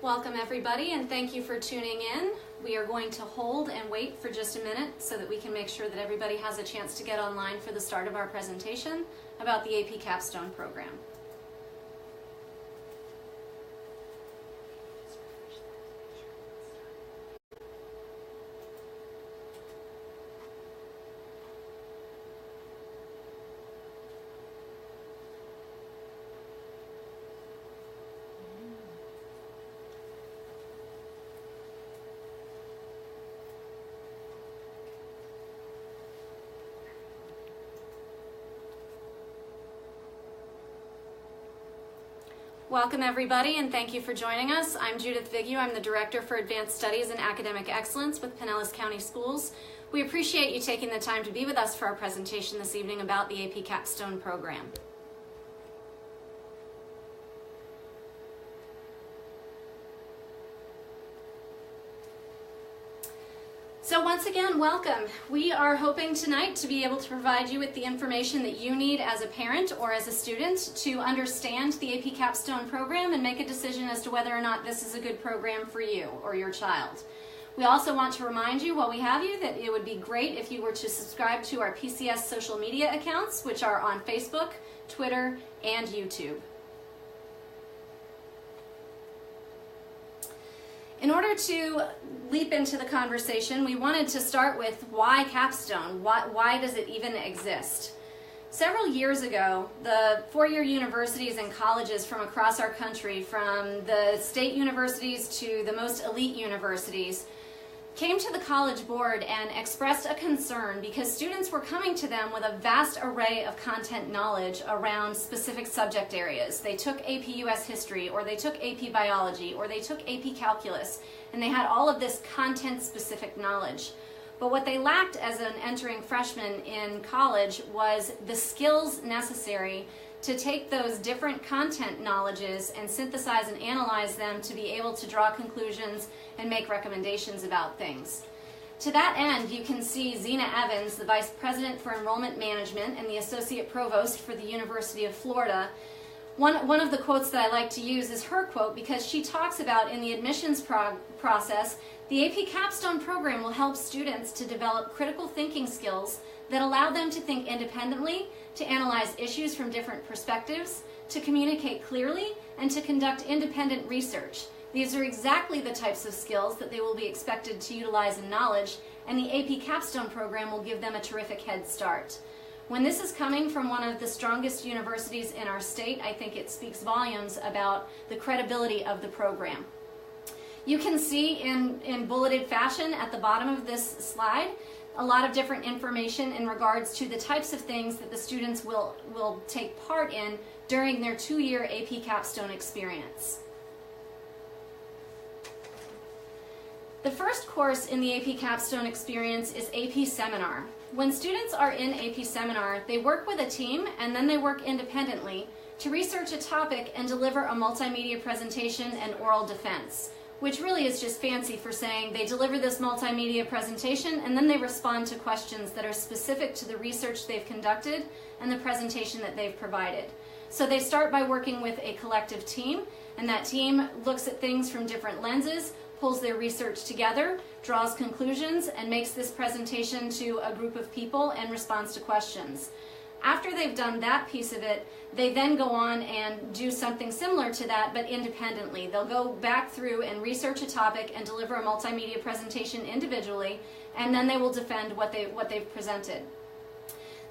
Welcome everybody, and thank you for tuning in. We are going to hold and wait for just a minute so that we can make sure that everybody has a chance to get online for the start of our presentation about the AP Capstone Program. Welcome everybody, and thank you for joining us. I'm Judith Vigue. I'm the Director for Advanced Studies and Academic Excellence with Pinellas County Schools. We appreciate you taking the time to be with us for our presentation this evening about the AP Capstone Program. So once again, welcome. We are hoping tonight to be able to provide you with the information that you need as a parent or as a student to understand the AP Capstone Program and make a decision as to whether or not this is a good program for you or your child. We also want to remind you while we have you that it would be great if you were to subscribe to our PCS social media accounts, which are on Facebook, Twitter, and YouTube. In order to leap into the conversation, we wanted to start with why Capstone? Why does it even exist? Several years ago, the four-year universities and colleges from across our country, from the state universities to the most elite universities, came to the College Board and expressed a concern because students were coming to them with a vast array of content knowledge around specific subject areas. They took AP US History, or they took AP Biology, or they took AP Calculus, and they had all of this content-specific knowledge. But what they lacked as an entering freshman in college was the skills necessary to take those different content knowledges and synthesize and analyze them to be able to draw conclusions and make recommendations about things. To that end, you can see Zena Evans, the Vice President for Enrollment Management and the Associate Provost for the University of Florida. One of the quotes that I like to use is her quote, because she talks about in the admissions process, the AP Capstone Program will help students to develop critical thinking skills that allow them to think independently, to analyze issues from different perspectives, to communicate clearly, and to conduct independent research. These are exactly the types of skills that they will be expected to utilize in knowledge, and the AP Capstone Program will give them a terrific head start. When this is coming from one of the strongest universities in our state, I think it speaks volumes about the credibility of the program. You can see in bulleted fashion at the bottom of this slide a lot of different information in regards to the types of things that the students will take part in during their two-year AP Capstone experience. The first course in the AP Capstone experience is AP Seminar. When students are in AP Seminar, they work with a team and then they work independently to research a topic and deliver a multimedia presentation and oral defense, which really is just fancy for saying they deliver this multimedia presentation and then they respond to questions that are specific to the research they've conducted and the presentation that they've provided. So they start by working with a collective team, and that team looks at things from different lenses, pulls their research together, draws conclusions, and makes this presentation to a group of people and responds to questions. After they've done that piece of it, they then go on and do something similar to that, but independently. They'll go back through and research a topic and deliver a multimedia presentation individually, and then they will defend what they've presented.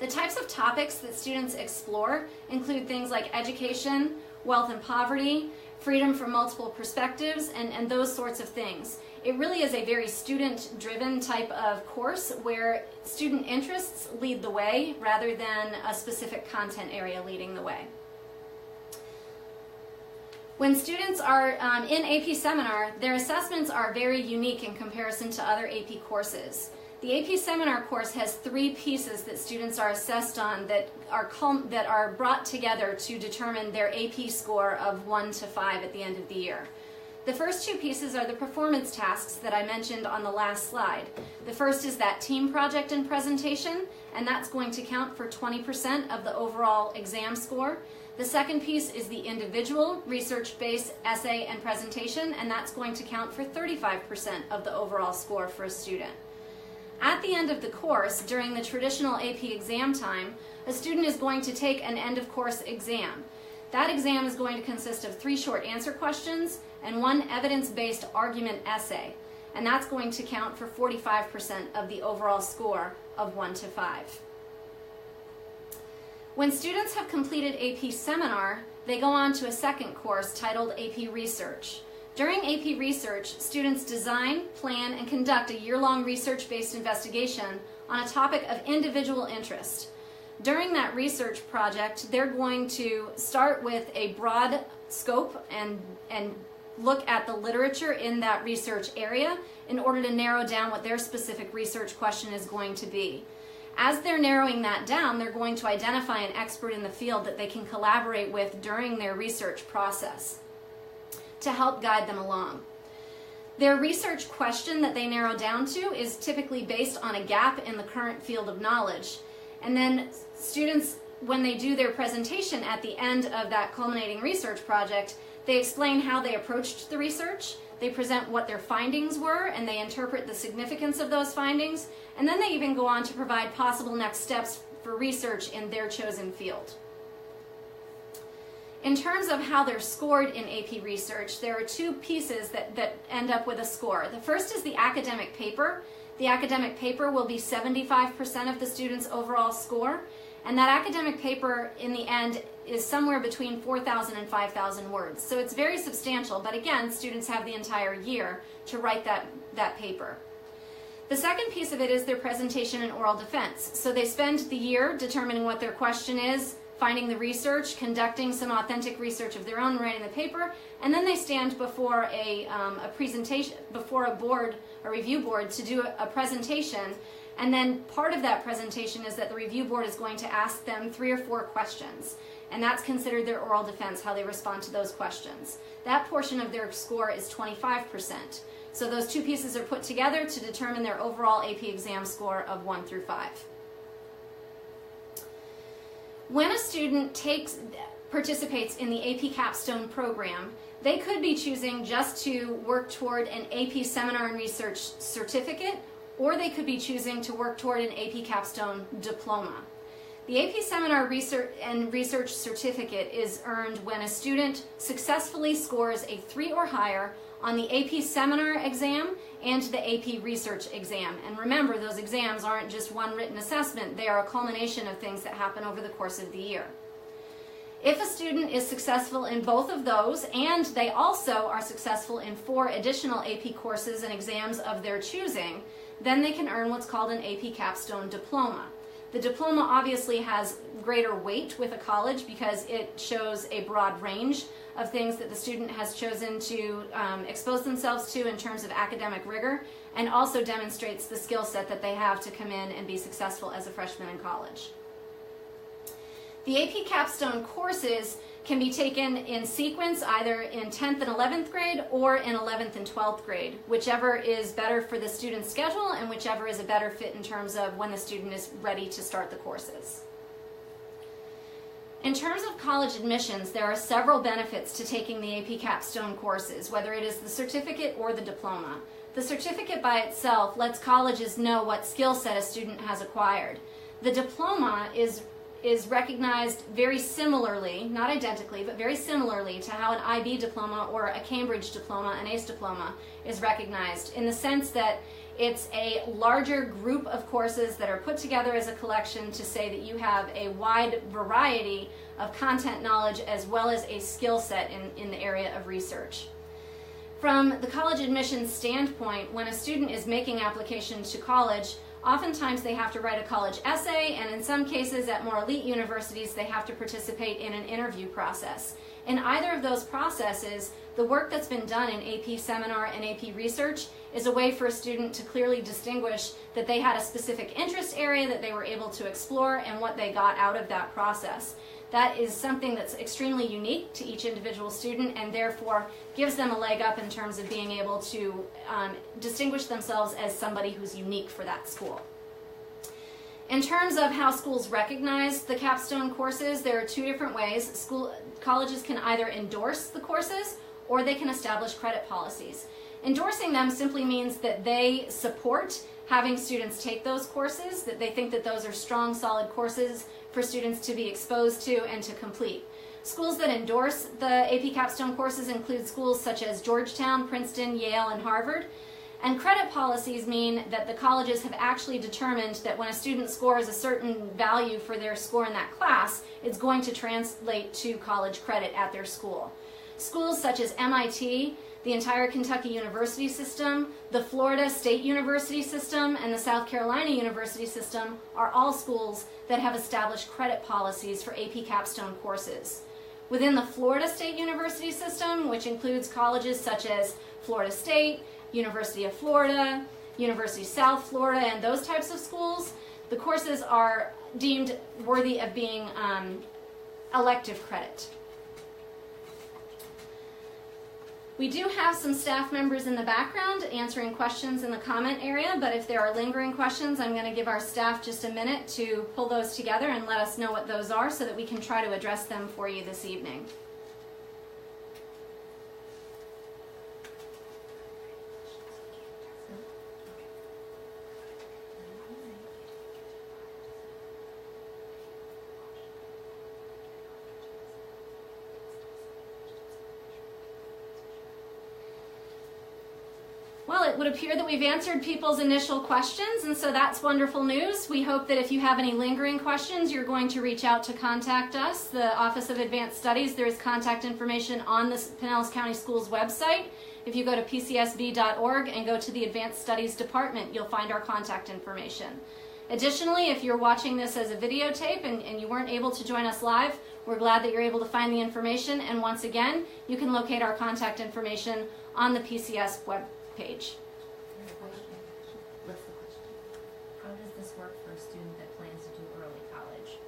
The types of topics that students explore include things like education, wealth and poverty, freedom from multiple perspectives, and those sorts of things. It really is a very student-driven type of course where student interests lead the way rather than a specific content area leading the way. When students are in AP Seminar, their assessments are very unique in comparison to other AP courses. The AP Seminar course has three pieces that students are assessed on that are brought together to determine their AP score of 1 to 5 at the end of the year. The first two pieces are the performance tasks that I mentioned on the last slide. The first is that team project and presentation, and that's going to count for 20% of the overall exam score. The second piece is the individual research-based essay and presentation, and that's going to count for 35% of the overall score for a student. At the end of the course, during the traditional AP exam time, a student is going to take an end-of-course exam. That exam is going to consist of 3 short answer questions and 1 evidence-based argument essay, and that's going to count for 45% of the overall score of 1 to 5. When students have completed AP Seminar, they go on to a second course titled AP Research. During AP Research, students design, plan, and conduct a year-long research-based investigation on a topic of individual interest. During that research project, they're going to start with a broad scope and look at the literature in that research area in order to narrow down what their specific research question is going to be. As they're narrowing that down, they're going to identify an expert in the field that they can collaborate with during their research process to help guide them along. Their research question that they narrow down to is typically based on a gap in the current field of knowledge. And then students, when they do their presentation at the end of that culminating research project, they explain how they approached the research, they present what their findings were, and they interpret the significance of those findings, and then they even go on to provide possible next steps for research in their chosen field. In terms of how they're scored in AP Research, there are 2 pieces that end up with a score. The first is the academic paper. The academic paper will be 75% of the student's overall score, and that academic paper in the end is somewhere between 4,000 and 5,000 words. So it's very substantial, but again, students have the entire year to write that paper. The second piece of it is their presentation and oral defense. So they spend the year determining what their question is, finding the research, conducting some authentic research of their own, writing the paper, and then they stand before a presentation, before a review board to do a presentation. And then part of that presentation is that the review board is going to ask them 3 or 4 questions. And that's considered their oral defense, how they respond to those questions. That portion of their score is 25%. So those 2 pieces are put together to determine their overall AP exam score of 1 through 5. When a student participates in the AP Capstone Program, they could be choosing just to work toward an AP Seminar and Research certificate, or they could be choosing to work toward an AP Capstone diploma. The AP Seminar and Research certificate is earned when a student successfully scores a 3 or higher on the AP Seminar exam and the AP Research exam. And remember, those exams aren't just one written assessment, they are a culmination of things that happen over the course of the year. If a student is successful in both of those, and they also are successful in 4 additional AP courses and exams of their choosing, then they can earn what's called an AP Capstone diploma. The diploma obviously has greater weight with a college because it shows a broad range of things that the student has chosen to expose themselves to in terms of academic rigor, and also demonstrates the skill set that they have to come in and be successful as a freshman in college. The AP Capstone courses can be taken in sequence either in 10th and 11th grade or in 11th and 12th grade, whichever is better for the student's schedule and whichever is a better fit in terms of when the student is ready to start the courses. In terms of college admissions, there are several benefits to taking the AP Capstone courses, whether it is the certificate or the diploma. The certificate by itself lets colleges know what skill set a student has acquired. The diploma is recognized very similarly, not identically, but very similarly to how an IB diploma or a Cambridge diploma, an ACE diploma, is recognized, in the sense that it's a larger group of courses that are put together as a collection to say that you have a wide variety of content knowledge as well as a skill set in the area of research. From the college admissions standpoint, when a student is making application to college, oftentimes they have to write a college essay, and in some cases at more elite universities they have to participate in an interview process. In either of those processes, the work that's been done in AP Seminar and AP Research is a way for a student to clearly distinguish that they had a specific interest area that they were able to explore and what they got out of that process. That is something that's extremely unique to each individual student and therefore gives them a leg up in terms of being able to distinguish themselves as somebody who's unique for that school. In terms of how schools recognize the capstone courses, there are two different ways. Colleges can either endorse the courses or they can establish credit policies. Endorsing them simply means that they support having students take those courses, that they think that those are strong, solid courses for students to be exposed to and to complete. Schools that endorse the AP Capstone courses include schools such as Georgetown, Princeton, Yale, and Harvard. And credit policies mean that the colleges have actually determined that when a student scores a certain value for their score in that class, it's going to translate to college credit at their school. Schools such as MIT, the entire Kentucky University system, the Florida State University system, and the South Carolina University system are all schools that have established credit policies for AP Capstone courses. Within the Florida State University system, which includes colleges such as Florida State, University of Florida, University of South Florida, and those types of schools, the courses are deemed worthy of being elective credit. We do have some staff members in the background answering questions in the comment area, but if there are lingering questions, I'm going to give our staff just a minute to pull those together and let us know what those are so that we can try to address them for you this evening. Well, it would appear that we've answered people's initial questions, and so that's wonderful news. We hope that if you have any lingering questions, you're going to reach out to contact us, the Office of Advanced Studies. There is contact information on the Pinellas County Schools website. If you go to pcsb.org and go to the Advanced Studies Department, you'll find our contact information. Additionally, if you're watching this as a videotape and you weren't able to join us live, we're glad that you're able to find the information, and once again, you can locate our contact information on the PCS web page. What's the question? How does this work for a student that plans to do early college?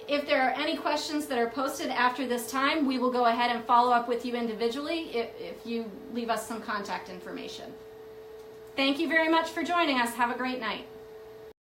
If there are any questions that are posted after this time, we will go ahead and follow up with you individually if you leave us some contact information. Thank you very much for joining us. Have a great night.